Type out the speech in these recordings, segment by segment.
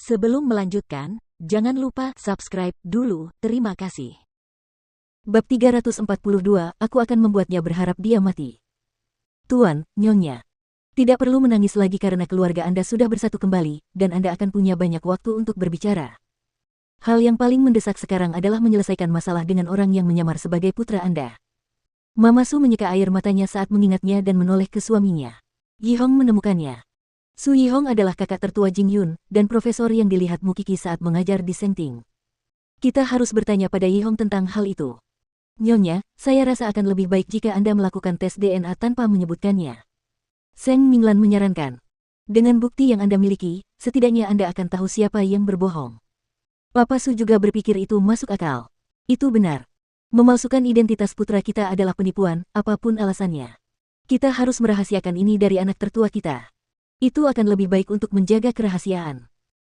Sebelum melanjutkan, jangan lupa subscribe dulu, terima kasih. Bab 342, aku akan membuatnya berharap dia mati. Tuan, Nyonya. Tidak perlu menangis lagi karena keluarga Anda sudah bersatu kembali, dan Anda akan punya banyak waktu untuk berbicara. Hal yang paling mendesak sekarang adalah menyelesaikan masalah dengan orang yang menyamar sebagai putra Anda. Mama Su menyeka air matanya saat mengingatnya dan menoleh ke suaminya. Yi Hong menemukannya. Su Yihong adalah kakak tertua Jing Yun, dan profesor yang dilihat Mukiki saat mengajar di Sengting. Kita harus bertanya pada Yihong tentang hal itu. Nyonya, saya rasa akan lebih baik jika Anda melakukan tes DNA tanpa menyebutkannya. Seng Minglan menyarankan. Dengan bukti yang Anda miliki, setidaknya Anda akan tahu siapa yang berbohong. Papa Su juga berpikir itu masuk akal. Itu benar. Memalsukan identitas putra kita adalah penipuan, apapun alasannya. Kita harus merahasiakan ini dari anak tertua kita. Itu akan lebih baik untuk menjaga kerahasiaan.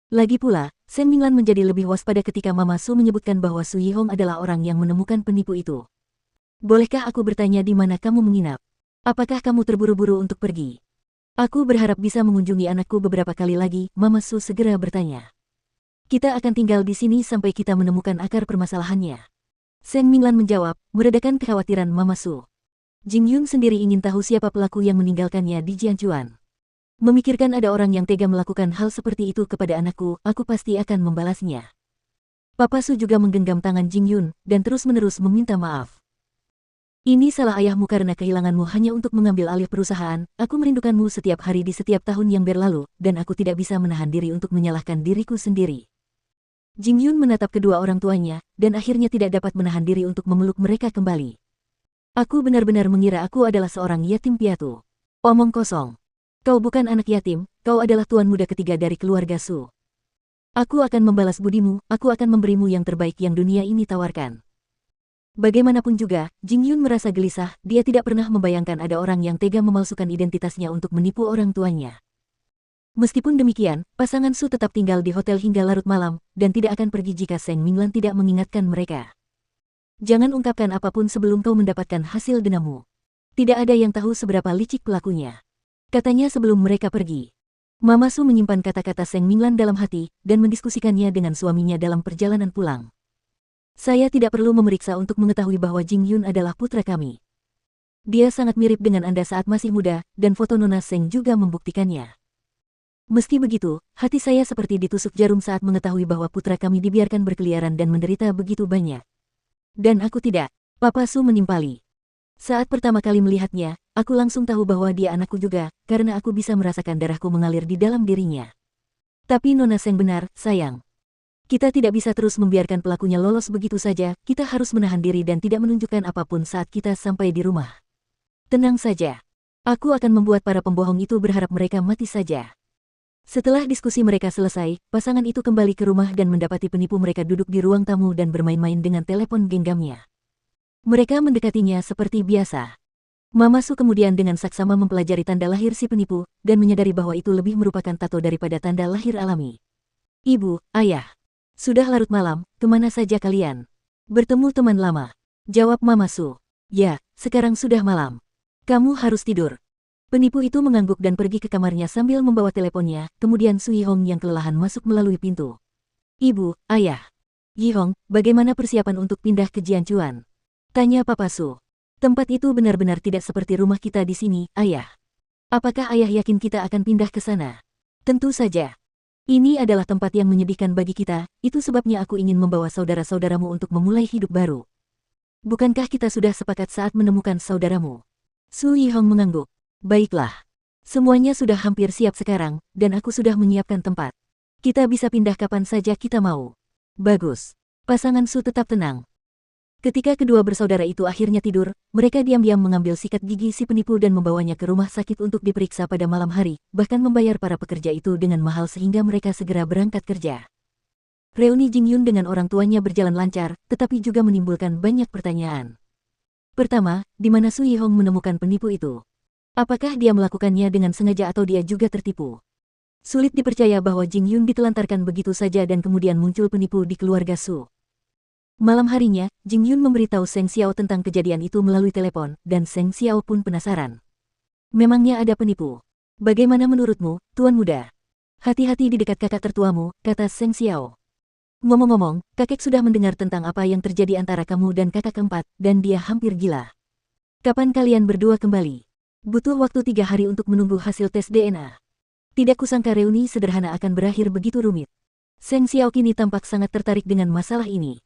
Lagi pula, Seng Minglan menjadi lebih waspada ketika Mama Su menyebutkan bahwa Su Yihong adalah orang yang menemukan penipu itu. Bolehkah aku bertanya di mana kamu menginap? Apakah kamu terburu-buru untuk pergi? Aku berharap bisa mengunjungi anakku beberapa kali lagi, Mama Su segera bertanya. Kita akan tinggal di sini sampai kita menemukan akar permasalahannya. Seng Minglan menjawab, meredakan kekhawatiran Mama Su. Jing Yun sendiri ingin tahu siapa pelaku yang meninggalkannya di Jianchuan. Memikirkan ada orang yang tega melakukan hal seperti itu kepada anakku, aku pasti akan membalasnya. Papa Su juga menggenggam tangan Jing Yun, dan terus-menerus meminta maaf. Ini salah ayahmu karena kehilanganmu hanya untuk mengambil alih perusahaan, aku merindukanmu setiap hari di setiap tahun yang berlalu, dan aku tidak bisa menahan diri untuk menyalahkan diriku sendiri. Jing Yun menatap kedua orang tuanya, dan akhirnya tidak dapat menahan diri untuk memeluk mereka kembali. Aku benar-benar mengira aku adalah seorang yatim piatu. Omong kosong. Kau bukan anak yatim, kau adalah tuan muda ketiga dari keluarga Su. Aku akan membalas budimu, aku akan memberimu yang terbaik yang dunia ini tawarkan. Bagaimanapun juga, Jing Yun merasa gelisah, dia tidak pernah membayangkan ada orang yang tega memalsukan identitasnya untuk menipu orang tuanya. Meskipun demikian, pasangan Su tetap tinggal di hotel hingga larut malam, dan tidak akan pergi jika Seng Minglan tidak mengingatkan mereka. Jangan ungkapkan apapun sebelum kau mendapatkan hasil denammu. Tidak ada yang tahu seberapa licik pelakunya. Katanya sebelum mereka pergi. Mama Su menyimpan kata-kata Seng Minglan dalam hati, dan mendiskusikannya dengan suaminya dalam perjalanan pulang. Saya tidak perlu memeriksa untuk mengetahui bahwa Jing Yun adalah putra kami. Dia sangat mirip dengan Anda saat masih muda, dan foto Nona Seng juga membuktikannya. Meski begitu, hati saya seperti ditusuk jarum saat mengetahui bahwa putra kami dibiarkan berkeliaran dan menderita begitu banyak. Dan aku tidak. Papa Su menimpali. Saat pertama kali melihatnya, aku langsung tahu bahwa dia anakku juga, karena aku bisa merasakan darahku mengalir di dalam dirinya. Tapi Nona Seng benar, sayang. Kita tidak bisa terus membiarkan pelakunya lolos begitu saja, kita harus menahan diri dan tidak menunjukkan apapun saat kita sampai di rumah. Tenang saja. Aku akan membuat para pembohong itu berharap mereka mati saja. Setelah diskusi mereka selesai, pasangan itu kembali ke rumah dan mendapati penipu mereka duduk di ruang tamu dan bermain-main dengan telepon genggamnya. Mereka mendekatinya seperti biasa. Mama Su kemudian dengan saksama mempelajari tanda lahir si penipu, dan menyadari bahwa itu lebih merupakan tato daripada tanda lahir alami. Ibu, ayah. Sudah larut malam, kemana saja kalian? Bertemu teman lama. Jawab Mama Su. Ya, sekarang sudah malam. Kamu harus tidur. Penipu itu mengangguk dan pergi ke kamarnya sambil membawa teleponnya, kemudian Su Yihong yang kelelahan masuk melalui pintu. Ibu, ayah. Yihong, bagaimana persiapan untuk pindah ke Jianchuan? Tanya Papa Su. Tempat itu benar-benar tidak seperti rumah kita di sini, ayah. Apakah ayah yakin kita akan pindah ke sana? Tentu saja. Ini adalah tempat yang menyedihkan bagi kita, itu sebabnya aku ingin membawa saudara-saudaramu untuk memulai hidup baru. Bukankah kita sudah sepakat saat menemukan saudaramu? Su Yihong mengangguk. Baiklah. Semuanya sudah hampir siap sekarang, dan aku sudah menyiapkan tempat. Kita bisa pindah kapan saja kita mau. Bagus. Pasangan Su tetap tenang. Ketika kedua bersaudara itu akhirnya tidur, mereka diam-diam mengambil sikat gigi si penipu dan membawanya ke rumah sakit untuk diperiksa pada malam hari, bahkan membayar para pekerja itu dengan mahal sehingga mereka segera berangkat kerja. Reuni Jing Yun dengan orang tuanya berjalan lancar, tetapi juga menimbulkan banyak pertanyaan. Pertama, di mana Su Yihong menemukan penipu itu? Apakah dia melakukannya dengan sengaja atau dia juga tertipu? Sulit dipercaya bahwa Jing Yun ditelantarkan begitu saja dan kemudian muncul penipu di keluarga Su. Malam harinya, Jing Yun memberitahu Seng Xiao tentang kejadian itu melalui telepon, dan Seng Xiao pun penasaran. Memangnya ada penipu? Bagaimana menurutmu, Tuan Muda? Hati-hati di dekat kakak tertuamu, kata Seng Xiao. Ngomong-ngomong, kakek sudah mendengar tentang apa yang terjadi antara kamu dan kakak keempat, dan dia hampir gila. Kapan kalian berdua kembali? Butuh waktu 3 hari untuk menunggu hasil tes DNA. Tidak kusangka reuni sederhana akan berakhir begitu rumit. Seng Xiao kini tampak sangat tertarik dengan masalah ini.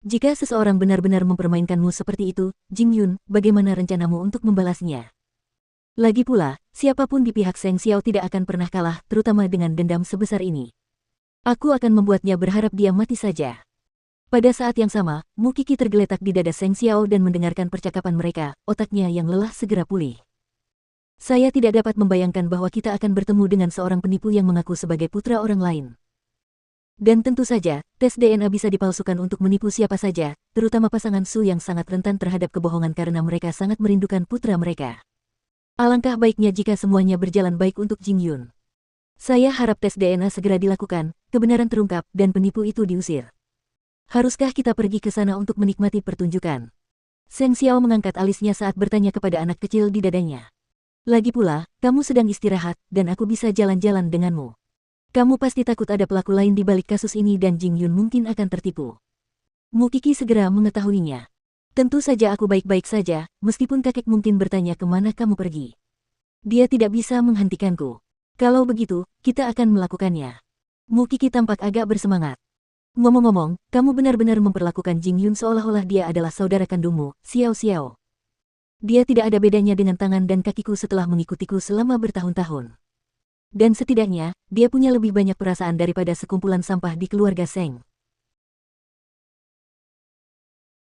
Jika seseorang benar-benar mempermainkanmu seperti itu, Jing Yun, bagaimana rencanamu untuk membalasnya? Lagi pula, siapapun di pihak Seng Xiao tidak akan pernah kalah, terutama dengan dendam sebesar ini. Aku akan membuatnya berharap dia mati saja. Pada saat yang sama, Mu Qi tergeletak di dada Seng Xiao dan mendengarkan percakapan mereka, otaknya yang lelah segera pulih. Saya tidak dapat membayangkan bahwa kita akan bertemu dengan seorang penipu yang mengaku sebagai putra orang lain. Dan tentu saja, tes DNA bisa dipalsukan untuk menipu siapa saja, terutama pasangan Su yang sangat rentan terhadap kebohongan karena mereka sangat merindukan putra mereka. Alangkah baiknya jika semuanya berjalan baik untuk Jing Yun. Saya harap tes DNA segera dilakukan, kebenaran terungkap, dan penipu itu diusir. Haruskah kita pergi ke sana untuk menikmati pertunjukan? Seng Xiao mengangkat alisnya saat bertanya kepada anak kecil di dadanya. Lagi pula, kamu sedang istirahat, dan aku bisa jalan-jalan denganmu. Kamu pasti takut ada pelaku lain di balik kasus ini dan Jing Yun mungkin akan tertipu. Mu Qi segera mengetahuinya. Tentu saja aku baik-baik saja, meskipun kakek mungkin bertanya kemana kamu pergi. Dia tidak bisa menghentikanku. Kalau begitu, kita akan melakukannya. Mu Qi tampak agak bersemangat. Ngomong-ngomong, kamu benar-benar memperlakukan Jing Yun seolah-olah dia adalah saudara kandungmu, Xiao Xiao. Dia tidak ada bedanya dengan tangan dan kakiku setelah mengikutiku selama bertahun-tahun. Dan setidaknya, dia punya lebih banyak perasaan daripada sekumpulan sampah di keluarga Seng.